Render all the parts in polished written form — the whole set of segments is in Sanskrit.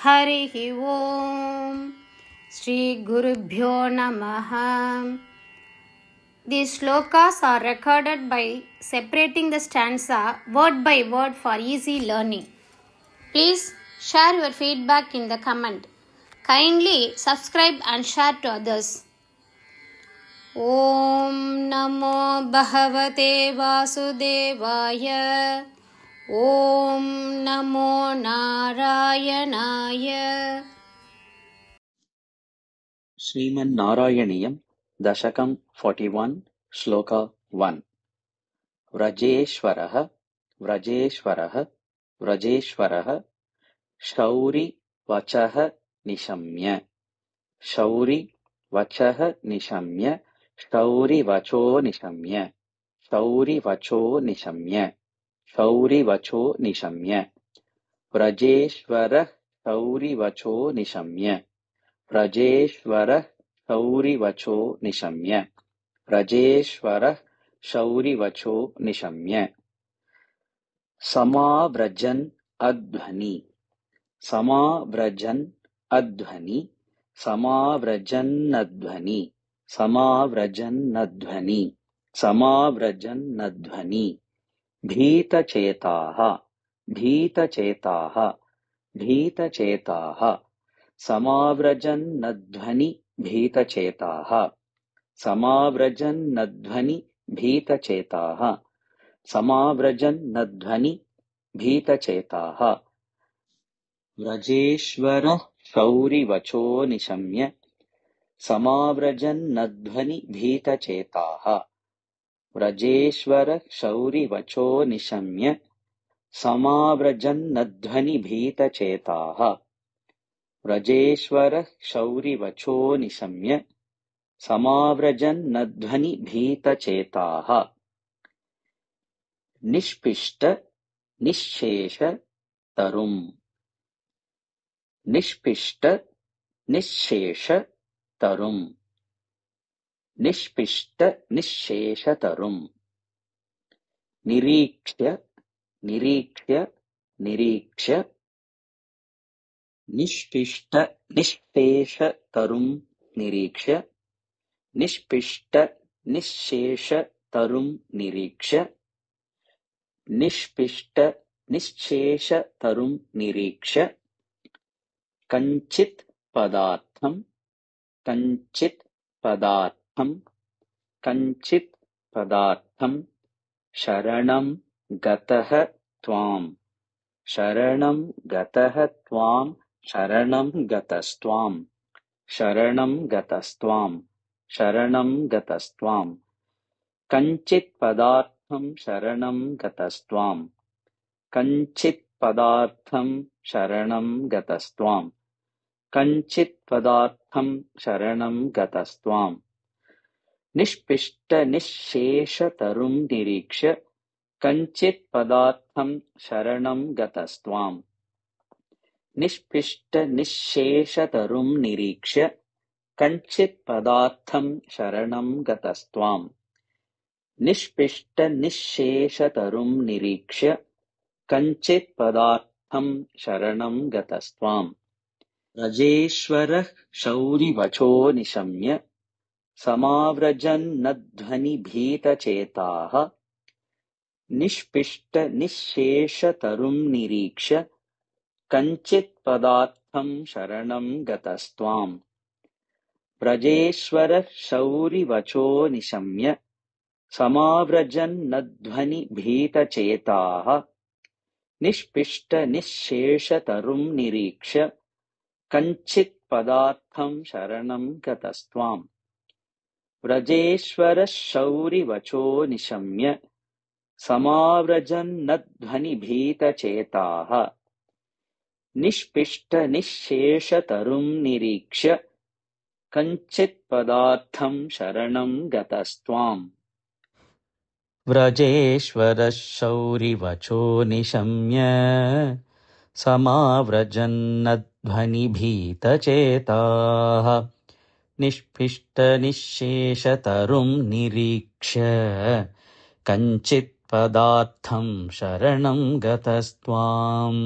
हरिः ओम श्री गुरुभ्यो नमः. These shlokas are recorded by separating the stanza word by word for easy learning. Please share your feedback in the comment. Kindly subscribe and share to others. Om Namo Bhagavate Vasudevaya. Om Namo Narayanaya. श्रीमन्नारायणीयं दशकं 41 श्लोक 1 व्रजेश्वरः व्रजेश्वरः व्रजेश्वरः शौरि वचः निशम्य शौरि वचः निशम्य शौरिवचो निशम्य शौरिवचो निशम्य शौरिवचो निशम्य व्रजेश्वरः शौरिवचो निशम्य व्रजेश्वरः शौरिवचो निशम्य व्रजेश्वरः शौरिवचो निशम्य समाव्रजन् अध्वनि समाव्रजन् अध्वनि समाव्रजन्नध्वनि समाव्रजन्नध्वनि समाव्रजन्नध्वनि भीतचेताः भीतचेताः भीतचेताः समाव्रजन्नध्वनि भीतचेताः समाव्रजन्नध्वनि भीतचेताः समाव्रजन्नध्वनि भीतचेताः व्रजेश्वरः शौरिवचो निशम्य समाव्रजन्नध्वनि भीतचेताः व्रजेश्वरः शौरिवचो निशम्य समाव्रजन्नध्वनि भीतचेताः व्रजेश्वरः शौरिवचो निशम्य समाव्रजन्नध्वनि भीतचेताः निष्पिष्ट निःशेष तरुम् निष्पिष्ट निःशेष तरुम् निष्पिष्ट निःशेष तरुम् निरीक्ष्य निरीक्ष्य निरीक्ष्य निष्पिष्ट निःशेष तरुम् निरीक्ष्य निष्पिष्ट निःशेष तरुम् निरीक्ष्य निष्पिष्ट निःशेष तरुम् निरीक्ष्य कञ्चित् पदार्थं कञ्चित् पदार्थं कञ्चित् पदार्थं शरणं गतः त्वाम् शरणं गतः त्वाम् शरणं गतस्त्वाम् शरणं गतस्त्वाम् शरणं गतस्त्वाम् कञ्चित् पदार्थं शरणं गतस्त्वाम् कञ्चित् पदार्थं शरणं गतस्त्वाम् कञ्चित् पदार्थं शरणं गतस्त्वाम् निष्पिष्ट निःशेष तरुम् निरीक्ष्य कञ्चित् पदार्थं शरणं गतस्त्वाम् निष्पिष्ट निःशेष तरुम् निरीक्ष्य कञ्चित् पदार्थं शरणं गतस्त्वाम् निष्पिष्ट निःशेष तरुम् निरीक्ष्य कञ्चित् पदार्थं शरणं गतस्त्वाम् व्रजेश्वरः शौरिवचो निशम्य समाव्रजन्नध्वनि भीतचेताः निष्पिष्ट निःशेष तरुम् निरीक्ष्य कञ्चित् पदार्थं शरणं गतस्त्वाम् व्रजेश्वरः शौरिवचो निशम्य समाव्रजन्नध्वनि भीतचेताः निष्पिष्ट निःशेष तरुम् निरीक्ष्य कञ्चित् पदार्थं शरणं गतस्त्वाम् व्रजेश्वरः शौरिवचो निशम्य समाव्रजन्नध्वनि भीतचेताः निष्पिष्ट निःशेष तरुम् निरीक्ष्य कञ्चित् पदार्थं शरणं गतस्त्वाम् व्रजेश्वरः शौरिवचो निशम्य समाव्रजन्नध्वनि भीतचेताः निष्पिष्ट निःशेष तरुम् निरीक्ष्य कञ्चित् पदार्थं शरणं गतस्त्वाम्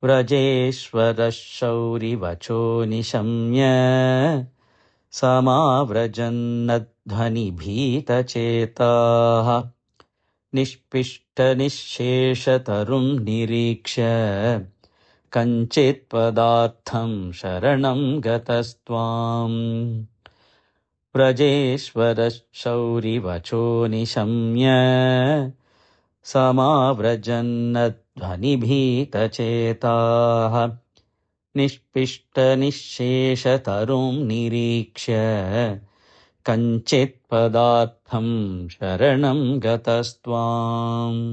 व्रजेश्वरः शौरिवचो निशम्य समाव्रजन्नध्वनिभीतचेताः निष्पिष्टनिःशेषतरुं निरीक्ष्य कञ्चित्पदार्थं शरणं गतस्त्वाम् व्रजेश्वरः शौरिवचो निशम्य समाव्रजन्नध्वनिभीतचेताः निष्पिष्टनिःशेषतरुं निरीक्ष्य कञ्चित्पदार्थं शरणं गतस्त्वाम्